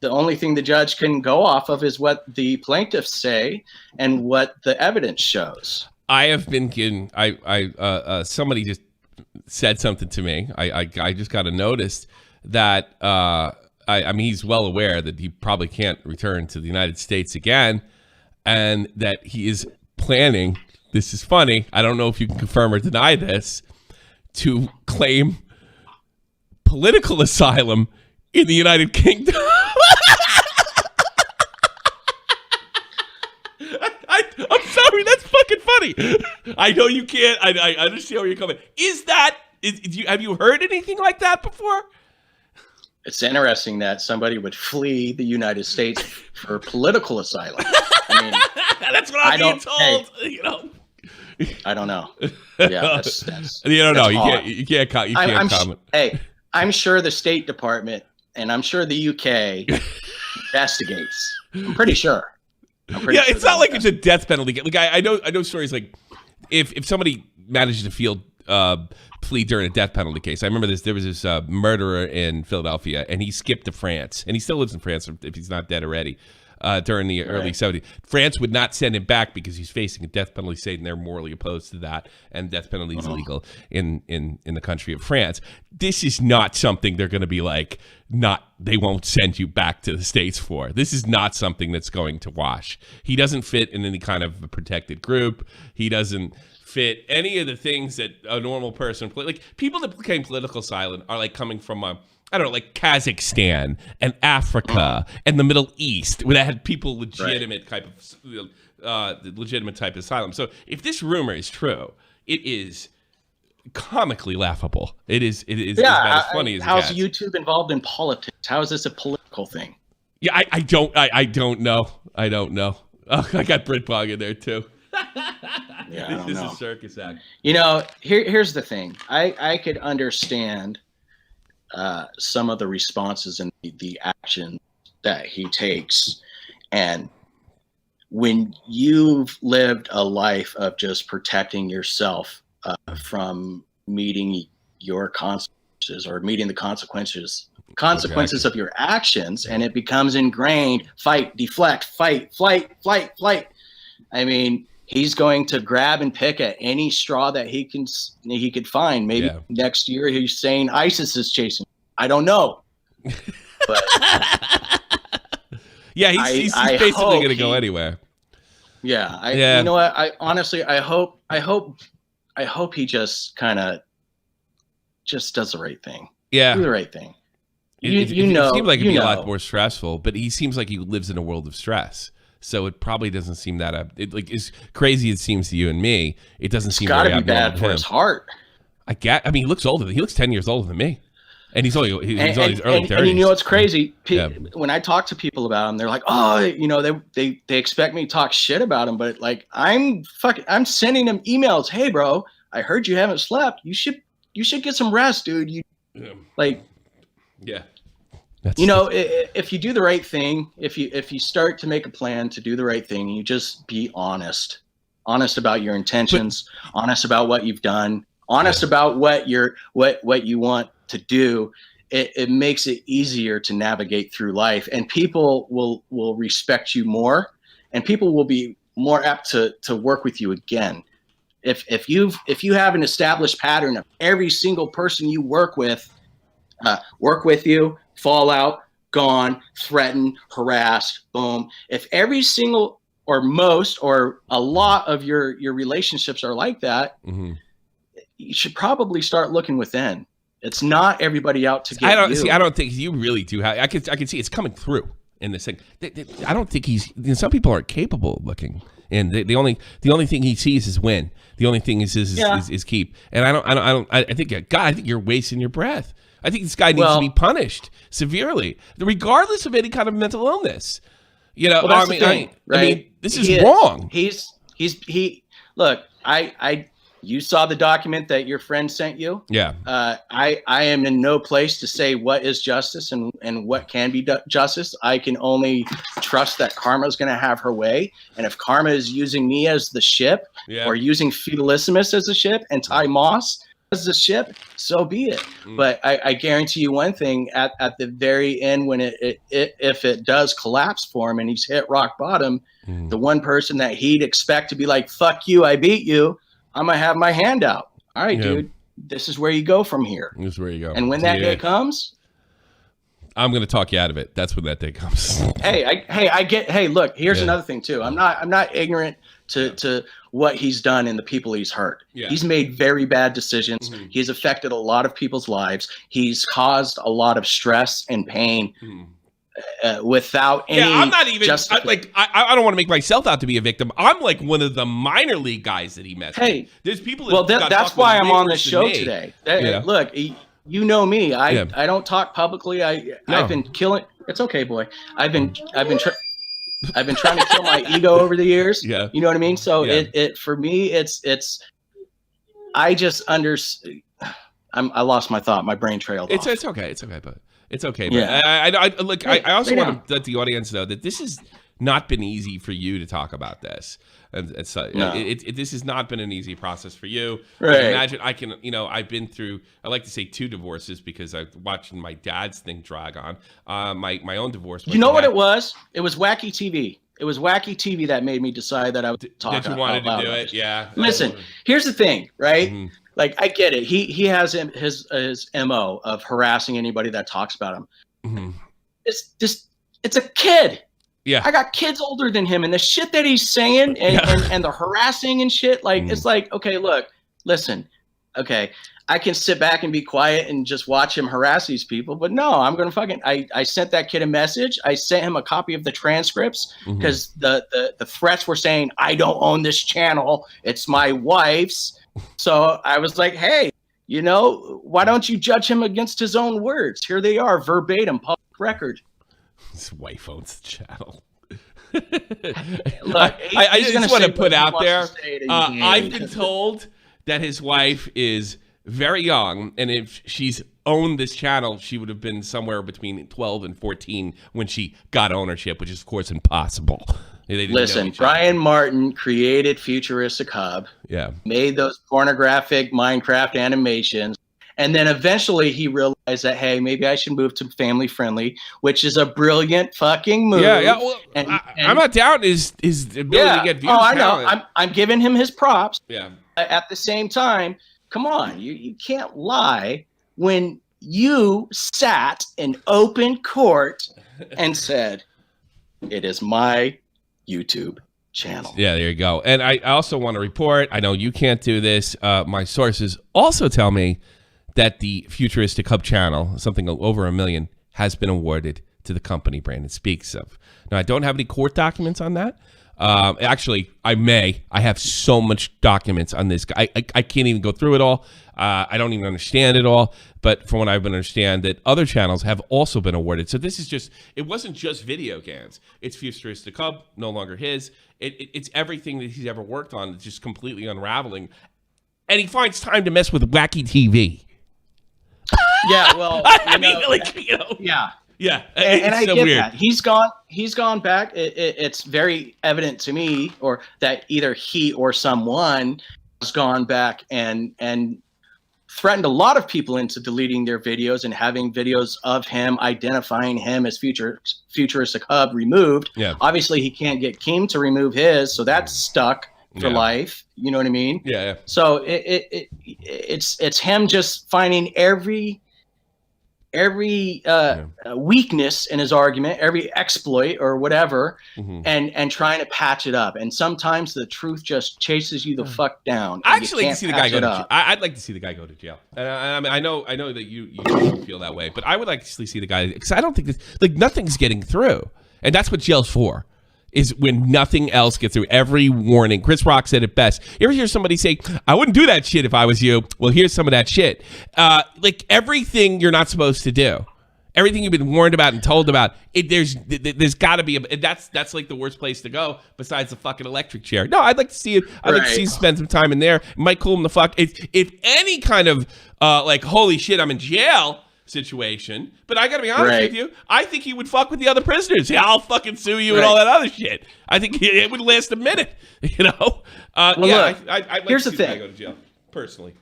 the only thing the judge can go off of is what the plaintiffs say and what the evidence shows.
I have been getting. Somebody just said something to me. I just got a notice that I mean, he's well aware that he probably can't return to the United States again, and that he is planning. This is funny. I don't know if you can confirm or deny this, to claim political asylum in the United Kingdom. I'm sorry, that's fucking funny. I know you can't. I understand where you're coming. Have you heard anything like that before?
It's interesting that somebody would flee the United States for political asylum. I mean,
that's what I'm being told.
Hey, I don't know. Yeah, that's
you don't know. You can't comment.
Hey, I'm sure the State Department and I'm sure the UK investigates. I'm pretty sure.
It's not like it's a death penalty. Like I know stories like if somebody manages to plea during a death penalty case. I remember there was this murderer in Philadelphia, and he skipped to France, and he still lives in France if he's not dead already. During the early 70s, France would not send him back because he's facing a death penalty state, and they're morally opposed to that. And death penalty is illegal in the country of France. This is not something they're going to be like. They won't send you back to the States for. This is not something that's going to wash. He doesn't fit in any kind of a protected group. He doesn't fit any of the things that a normal person, like people that claim political asylum, are like coming from I don't know, like Kazakhstan and Africa and the Middle East, where that had people legitimate type of asylum. So if this rumor is true, it is comically laughable. It is about as funny as it
how's
gets.
YouTube involved in politics? How is this a political thing?
Yeah, I don't know. I don't know. Oh, I got Britpog in there too.
Yeah,
this is a circus act.
Here's the thing. I could understand some of the responses and the action that he takes. And when you've lived a life of just protecting yourself from meeting your consequences or meeting the consequences of your actions, and it becomes ingrained, fight, deflect, fight, flight, flight. I mean, he's going to grab and pick at any straw that he could find. Maybe next year he's saying ISIS is chasing. I don't know. But
he's basically going to go anywhere.
Yeah, You know what? I honestly, I hope he just kind of just does the right thing.
Yeah,
do the right thing.
It seems like it'd be a lot more stressful, but he seems like he lives in a world of stress. So it probably doesn't seem that like as crazy as it seems to you and me. It doesn't seem very abnormal. It's got to be bad for his heart. I mean, he looks older. He looks 10 years older than me, and he's only early 30s.
And you know what's crazy? When I talk to people about him, they're like, "Oh, they expect me to talk shit about him," but like I'm sending them emails. Hey, bro, I heard you haven't slept. You should get some rest, dude. If you do the right thing, if you start to make a plan to do the right thing, you just be honest about your intentions, honest about what you've done, honest about what you want to do. It makes it easier to navigate through life, and people will respect you more, and people will be more apt to work with you again. If you have an established pattern of every single person you work with you, fall out, gone, threatened, harassed, boom. If every single or most or a lot of your relationships are like that, you should probably start looking within. It's not everybody out to get you.
I don't think you really do have. I can see it's coming through in this thing. I don't think some people aren't capable of looking, and the only thing he sees is win. The only thing is keep. And I think God, I think you're wasting your breath. I think this guy needs to be punished severely, regardless of any kind of mental illness. You know,
well, I mean,
this is wrong.
Look, you saw the document that your friend sent you.
Yeah.
I am in no place to say what is justice and what can be justice. I can only trust that Karma is going to have her way. And if Karma is using me as the ship, or using Feudalissimus as the ship and Ty Moss as the ship, so be it. But I guarantee you one thing: at the very end, when if it does collapse for him and he's hit rock bottom, the one person that he'd expect to be like, "Fuck you, I beat you," I'm gonna have my hand out. All right, dude, this is where you go from here.
This is where you go.
And when that day comes,
I'm gonna talk you out of it. That's when that day comes.
Hey, look, here's another thing too. I'm not ignorant to what he's done and the people he's hurt. Yeah. He's made very bad decisions. He's affected a lot of people's lives. He's caused a lot of stress and pain. Without any
I'm not even I don't want to make myself out to be a victim. I'm like one of the minor league guys that he messed with. There's people that
that's why I'm on the show today. Look, you know me. I don't talk publicly. I've been killing. It's okay, boy. I've been trying to kill my ego over the years. Yeah. You know what I mean? So it for me it's I just I lost my thought. My brain trailed off.
It's okay. It's okay, but it's okay. But I also want to let the audience know that this has not been easy for you to talk about this. And this has not been an easy process for you. Right. Imagine I've been through, I like to say 2 divorces because I'm watching my dad's thing drag on. My own divorce.
You know what it was? It was wacky TV. It was wacky TV that made me decide that I would talk.
That you wanted to do it, yeah.
Listen, here's the thing, right? Like, I get it. He has his MO of harassing anybody that talks about him. It's a kid.
Yeah,
I got kids older than him, and the shit that he's saying and the harassing and shit, like it's like, okay, look, listen, okay, I can sit back and be quiet and just watch him harass these people, but no, I'm gonna I sent that kid a message. I sent him a copy of the transcripts because the threats were saying I don't own this channel, it's my wife's. So I was like, hey, why don't you judge him against his own words? Here they are, verbatim, public record.
His wife owns the channel.
Look,
I just want to put out there, I've been told that his wife is very young, and if she's owned this channel, she would have been somewhere between 12 and 14 when she got ownership, which is, of course, impossible.
Listen, Brian Martin created FuturisticHub, made those pornographic Minecraft animations, and then eventually he realized that, hey, maybe I should move to family friendly, which is a brilliant fucking move.
Yeah. Well, I'm not doubting his ability to get views.
Oh, I know. I'm giving him his props.
Yeah.
At the same time, come on, you can't lie when you sat in open court and said, it is my YouTube channel.
Yeah, there you go. And I also want to report, I know you can't do this, my sources also tell me that the Futuristic Hub channel, something over 1 million, has been awarded to the company Brandon speaks of. Now, I don't have any court documents on that. Actually, I have so much documents on this guy. I can't even go through it all. I don't even understand it all. But from what I've been understand, that other channels have also been awarded. So this is just, it wasn't just video games. It's Futuristic Hub, no longer his. It's everything that he's ever worked on. It's just completely unraveling. And he finds time to mess with wacky TV.
Yeah, well, yeah.
Yeah,
and I get that. He's gone back. It's very evident to me, or that either he or someone has gone back and threatened a lot of people into deleting their videos and having videos of him identifying him as Futuristic Hub removed.
Yeah.
Obviously, he can't get Keem to remove his, so that's stuck for life. You know what I mean?
Yeah.
So it's him just finding every weakness in his argument, every exploit or whatever, and trying to patch it up. And sometimes the truth just chases you the fuck down.
I actually like to see the guy go to jail. I'd like to see the guy go to jail. And I mean, I know that you feel that way, but I would like to see the guy, because I don't think nothing's getting through, and that's what jail's for. Is when nothing else gets through. Every warning. Chris Rock said it best. You ever hear somebody say, I wouldn't do that shit if I was you? Well, here's some of that shit. Like everything you're not supposed to do. Everything you've been warned about and told about. There's got to be that's like the worst place to go besides the fucking electric chair. No, I'd like to see it. I'd like to see you spend some time in there. It might cool him the fuck. If any kind of like, holy shit, I'm in jail situation, but I gotta be honest with you, I think he would fuck with the other prisoners. Yeah, I'll fucking sue you and all that other shit. I think it would last a minute, you know. I'd like
here's
to
the
see
thing.
go to jail personally.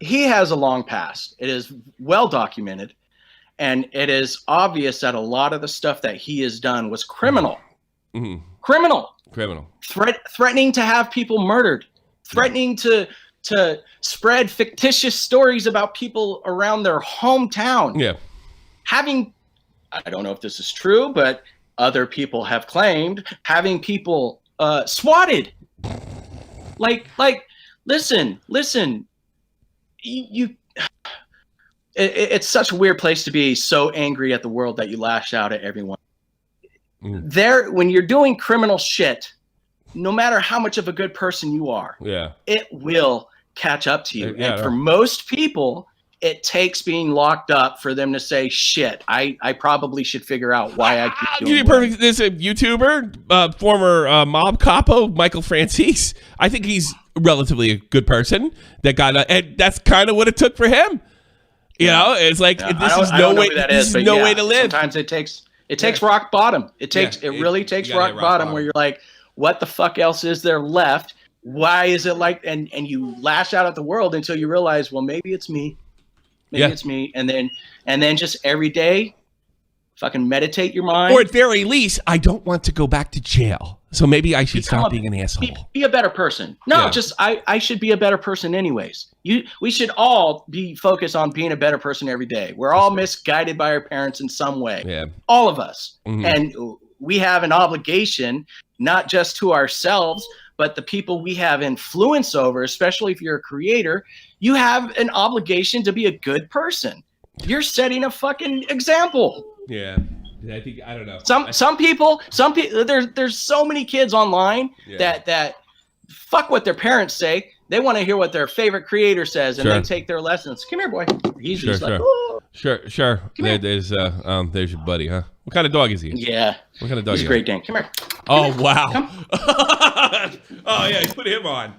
He has a long past. It is well documented, and it is obvious that a lot of the stuff that he has done was criminal. Criminal. Threatening to have people murdered, threatening to spread fictitious stories about people around their hometown. Yeah. I don't know if this is true, but other people have claimed having people swatted. Like, listen, it's such a weird place to be, so angry at the world that you lash out at everyone. When you're doing criminal shit, no matter how much of a good person you are, it will catch up to you. And for most people, it takes being locked up for them to say, shit, I probably should figure out why I keep doing it.
There's a YouTuber, former mob capo, Michael Francis. I think he's relatively a good person. And that's kind of what it took for him. You know, it's like, this is no way to live.
Sometimes it takes rock bottom. It really takes rock bottom where you're like, what the fuck else is there left? Why is it like, and you lash out at the world until you realize, well, maybe it's me. Maybe it's me. And then just every day, fucking meditate your mind.
Or at very least, I don't want to go back to jail. So maybe I should stop being an asshole.
Be a better person. No, I should be a better person anyways. We should all be focused on being a better person every day. We're all misguided by our parents in some way. Yeah. All of us. And we have an obligation, not just to ourselves, but the people we have influence over, especially if you're a creator, you have an obligation to be a good person. You're setting a fucking example.
Yeah. I don't know.
Some people, there's so many kids online that fuck what their parents say. They want to hear what their favorite creator says, and they take their lessons. Come here, boy. He's just like, oh.
Sure. There's your buddy, huh? What kind of dog is he?
Yeah.
What kind of dog?
He's a Great Dane. Come here.
Oh, wow. Oh yeah, put him on.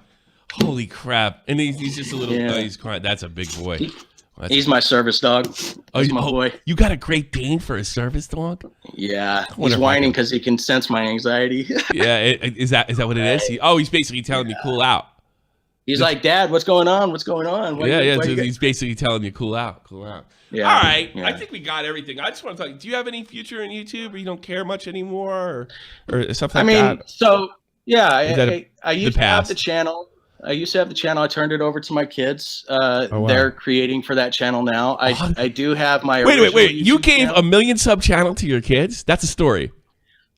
Holy crap! And he's just a little. He's crying. That's a big boy.
He's my service dog. He's my boy.
You got a Great Dane for a service dog?
Yeah. He's whining because he can sense my anxiety.
Yeah. Is that what it is? He's basically telling me cool out.
He's like, Dad, what's going on? What's going on?
He's basically telling you cool out. Yeah. All right. Yeah. I think we got everything. I just want to talk. Do you have any future in YouTube, or you don't care much anymore, or something like that?
So yeah, I used to have the channel. I turned it over to my kids. They're creating for that channel now. I do have my
wait. You gave a 1 million sub channel to your kids? That's a story.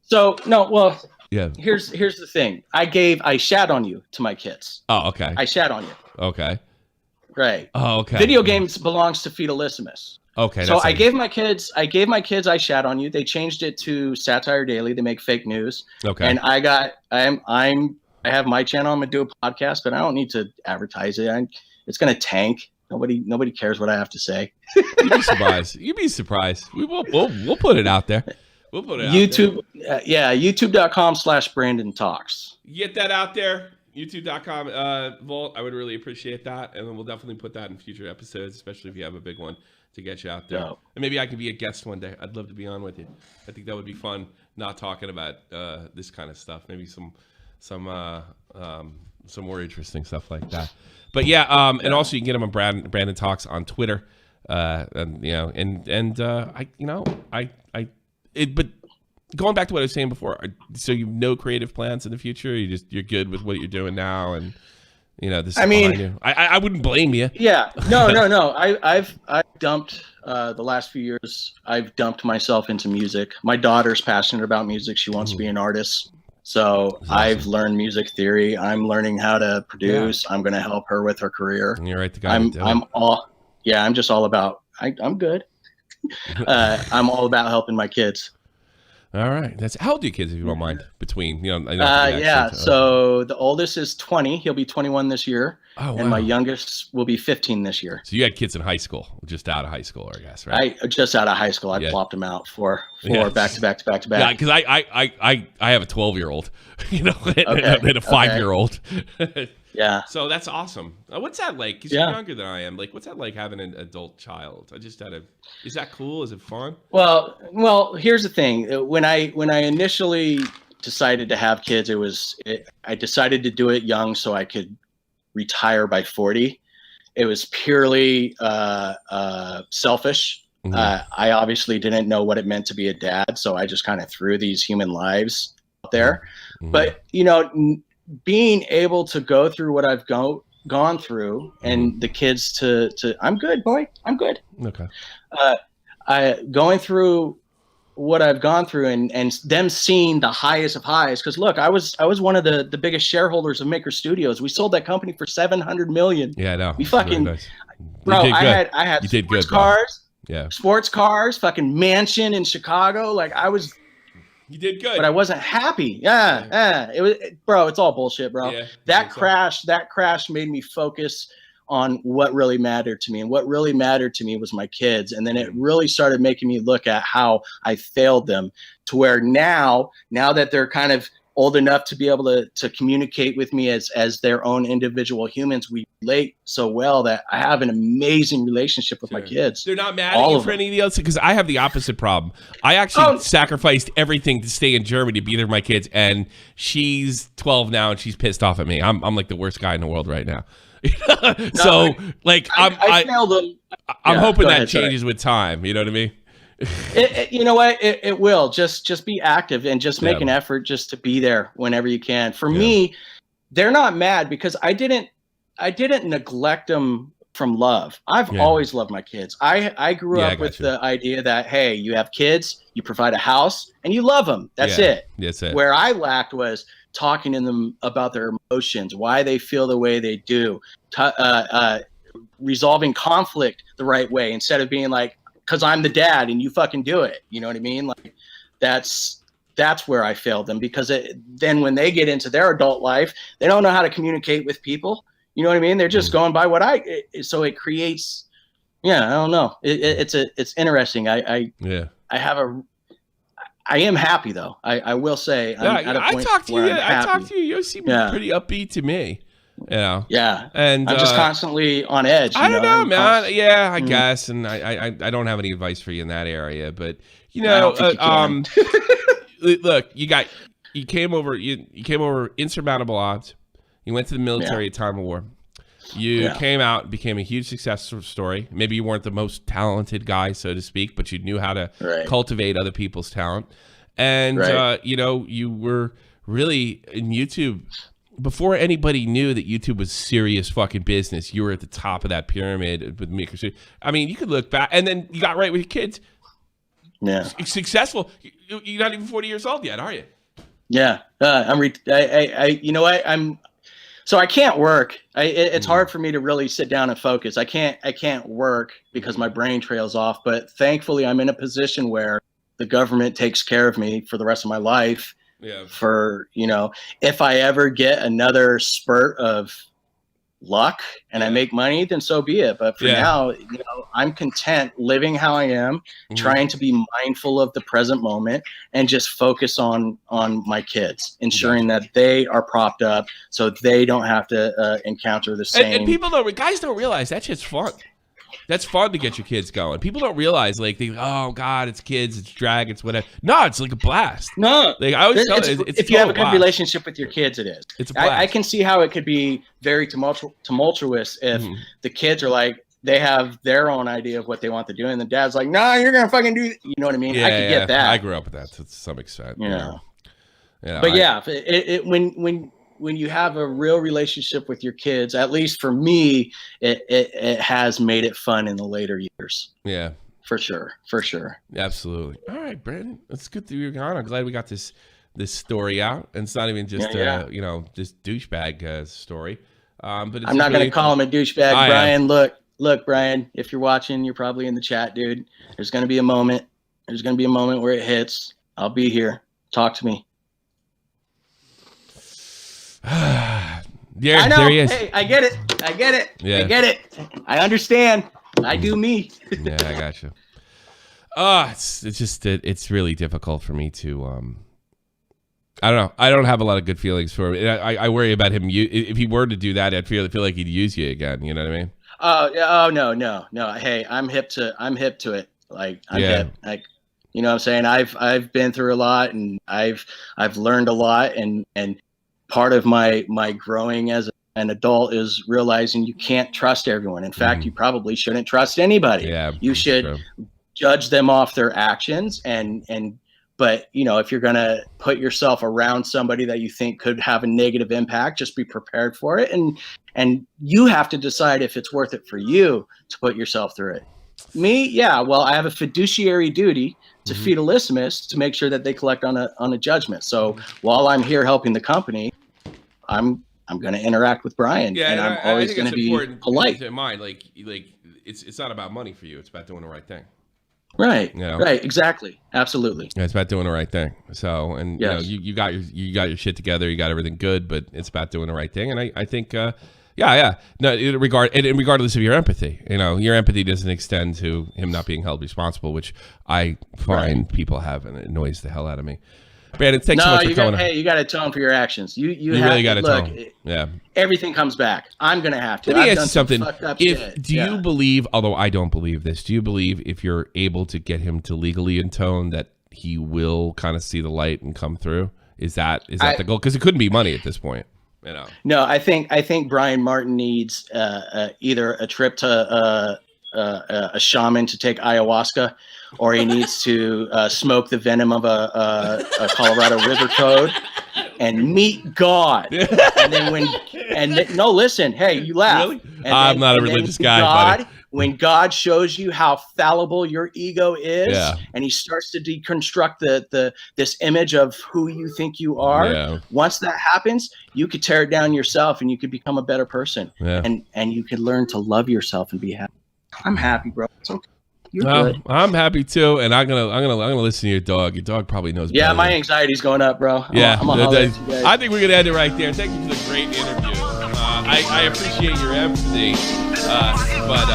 So no, well. Yeah. Here's the thing. I shat on you to my kids.
Oh, okay.
I shat on you.
Okay.
Right.
Oh, okay.
Video games belongs to Fetalissimus.
Okay.
So I gave my kids I shat on you. They changed it to Satire Daily. They make fake news. Okay. And I have my channel. I'm gonna do a podcast, but I don't need to advertise it. It's gonna tank. Nobody cares what I have to say.
You'd be surprised. We'll put it out there. We'll put it
YouTube, out there. YouTube.com/Brandon Talks.
Get that out there. YouTube.com, Volt. I would really appreciate that. And then we'll definitely put that in future episodes, especially if you have a big one to get you out there. And maybe I can be a guest one day. I'd love to be on with you. I think that would be fun, not talking about this kind of stuff. Maybe some some more interesting stuff like that. But yeah, and also you can get him on Brandon Talks on Twitter. And you know, but going back to what I was saying before, so you have no creative plans in the future? You're good with what you're doing now, and you know, this is behind you. I wouldn't blame you.
Yeah, no. I've dumped the last few years. I've dumped myself into music. My daughter's passionate about music. She wants to be an artist. So I've learned music theory. I'm learning how to produce. Yeah. I'm going to help her with her career.
And you're right, the guy.
I'm just all about. I'm good. I'm all about helping my kids.
All right. How old are your kids, if you don't mind? Between, you know.
Yeah. So the oldest is 20. He'll be 21 this year. Oh, wow. And my youngest will be 15 this year.
So you had kids in high school, just out of high school, I guess, right?
Just out of high school. I plopped them out for back to back.
Yeah, because I have a 12-year-old, you know, and a 5-year-old.
Yeah.
So that's awesome. What's that like? Because you're younger than I am. Like, what's that like having an adult child? Is that cool? Is it fun?
Well, here's the thing. When I initially decided to have kids, I decided to do it young so I could retire by 40. It was purely selfish. Mm-hmm. I obviously didn't know what it meant to be a dad, so I just kind of threw these human lives out there. Mm-hmm. But, you know, being able to go through what I've gone through, and the kids to I'm good, boy. I'm good.
Okay.
Going through what I've gone through and them seeing the highest of highs. Because look, I was one of the biggest shareholders of Maker Studios. We sold that company for $700 million.
Yeah, I know.
We fucking
nice.
Bro. I had
you did good,
cars.
Yeah.
Sports cars. Fucking mansion in Chicago. Like I was.
You did good,
but I wasn't happy. Yeah. It was, bro. It's all bullshit, bro. Yeah, that crash made me focus on what really mattered to me, and what really mattered to me was my kids. And then it really started making me look at how I failed them, to where now that they're kind of old enough to be able to communicate with me as their own individual humans, we relate so well that I have an amazing relationship with my kids.
They're not mad at you for any of the else, because I have the opposite problem. I actually sacrificed everything to stay in Germany to be there with my kids, and she's 12 now and she's pissed off at me. I'm like the worst guy in the world right now. So I failed them. I'm hoping that changes with time. You know what I mean?
You know what? It will. Just be active and just make an effort just to be there whenever you can. For me, they're not mad because I didn't neglect them from love. I've always loved my kids. I grew up with the idea that, hey, you have kids, you provide a house, and you love them. That's it.
That's it.
Where I lacked was talking to them about their emotions, why they feel the way they do, resolving conflict the right way, instead of being like, because I'm the dad and you fucking do it. You know what I mean? Like that's where I failed them, because then when they get into their adult life, they don't know how to communicate with people. You know what I mean? They're just going by what so it creates, I don't know. It's interesting. I am happy though. I will say.
I talked to you. You seem pretty upbeat to me. You know.
Yeah.
And
I'm just constantly on edge.
I don't know, man. I guess. And I don't have any advice for you in that area, but you know, look, you came over insurmountable odds. You went to the military at time of war. You came out and became a huge success story. Maybe you weren't the most talented guy, so to speak, but you knew how to cultivate other people's talent. And, you know, you were really in YouTube. Before anybody knew that YouTube was serious fucking business, you were at the top of that pyramid with Maker Studio. I mean, you could look back, and then you got right with your kids.
Yeah.
Successful. You're not even 40 years old yet, are you?
Yeah. You know what? So I can't work. It's hard for me to really sit down and focus. I can't work because my brain trails off. But thankfully, I'm in a position where the government takes care of me for the rest of my life.
Yeah.
For, you know, if I ever get another spurt of luck and I make money, then so be it. But for now, you know, I'm content living how I am, trying to be mindful of the present moment and just focus on my kids, ensuring that they are propped up so they don't have to encounter the same.
And guys don't realize that shit's fun. That's fun to get your kids going. People don't realize, like, oh God, it's kids, it's drag, it's whatever. No, it's like a blast.
No,
like I always tell it's
if you have a good relationship with your kids, it is.
It's a blast.
I can see how it could be very tumultuous if the kids are like, they have their own idea of what they want to do, and the dad's like, "No, you're gonna fucking do." You know what I mean?
Yeah,
I could get that.
I grew up with that to some extent.
But when you have a real relationship with your kids, at least for me, it has made it fun in the later years.
Yeah,
for sure.
Absolutely. All right, Brandon, let's get through your con. I'm glad we got this story out, and it's not even just this douchebag story. But it's
I'm not
really
gonna call him a douchebag, Brian. Look, Brian, if you're watching, you're probably in the chat, dude. There's going to be a moment. There's going to be a moment where it hits. I'll be here. Talk to me.
I
know.
There he is.
Hey, I get it.
Yeah.
I get it. I understand. I do me.
Yeah, I got you. It's really difficult for me to, I don't know. I don't have a lot of good feelings for him. I worry about him. If he were to do that, I'd feel like he'd use you again. You know what I mean?
Oh no. Hey, I'm hip to it. Like I'm hip. Like, you know what I'm saying? I've been through a lot, and I've learned a lot, and part of my growing as an adult is realizing you can't trust everyone. In fact, you probably shouldn't trust anybody.
Yeah,
you should judge them off their actions, but if you're going to put yourself around somebody that you think could have a negative impact, just be prepared for it. And you have to decide if it's worth it for you to put yourself through it. Me, yeah. Well, I have a fiduciary duty to Feudalissimus to make sure that they collect on a judgment. So while I'm here helping the company, I'm going to interact with Brian, and I'm always going to be polite.
In mind, like it's not about money for you; it's about doing the right thing.
Right. Right. Exactly. Absolutely.
Yeah, it's about doing the right thing. So, and you got your shit together, you got everything good, but it's about doing the right thing. And I think, no, regardless of your empathy, your empathy doesn't extend to him not being held responsible, which I find people have, and it annoys the hell out of me. Brandon, thanks so much for coming.
Hey, you got to atone for your actions. You
really got to atone. Yeah.
Everything comes back. I'm going to have to.
Let me ask you something. Do you believe, although I don't believe this, do you believe if you're able to get him to legally atone that he will kind of see the light and come through? Is that the goal? Because it couldn't be money at this point.
No, I think Brian Martin needs either a trip to a shaman to take ayahuasca, or he needs to smoke the venom of a Colorado river toad and meet God. And then no, listen, hey, you laugh.
Really? I'm not a religious guy, buddy.
When God shows you how fallible your ego is, and he starts to deconstruct this image of who you think you are, once that happens, you could tear it down yourself, and you could become a better person, and you could learn to love yourself and be happy. I'm happy, bro. It's okay. You're good.
I'm happy too, and I'm gonna listen to your dog. Your dog probably knows.
Yeah, my anxiety's going up, bro.
Yeah, I think we're gonna end it right there. Thank you for the great interview. I appreciate your empathy, but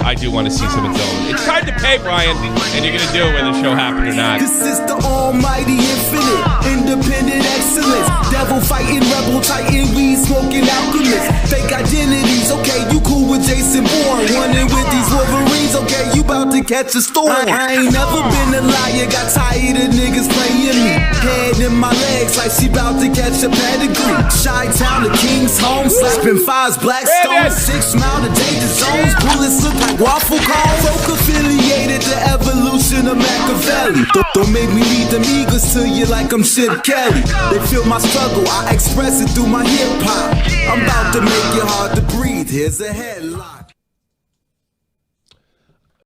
I do want to see some atonement. It's time to pay, Brian, and you're gonna do it whether the show happened or not.
This is the almighty infinite, independent excellence, devil fighting, rebel titan, weed smoking alchemist, fake identities. Okay, you cool with Jason Bourne, running with these Wolverines. Okay, you about to catch a storm. I ain't never been a liar, got tired of niggas playing me. Head in my legs like she about to catch a pedigree. Chi-Town, the King's home, slapping fives, Blackstone, 6 Mile to danger zones. Bullets look like waffle cones. Folk affiliated the evolution of Machiavelli. Don't make me read them eagles to you like I'm Chip Kelly. They feel my struggle, I express it through my hip hop. I'm about to make it hard to breathe. Here's a headline.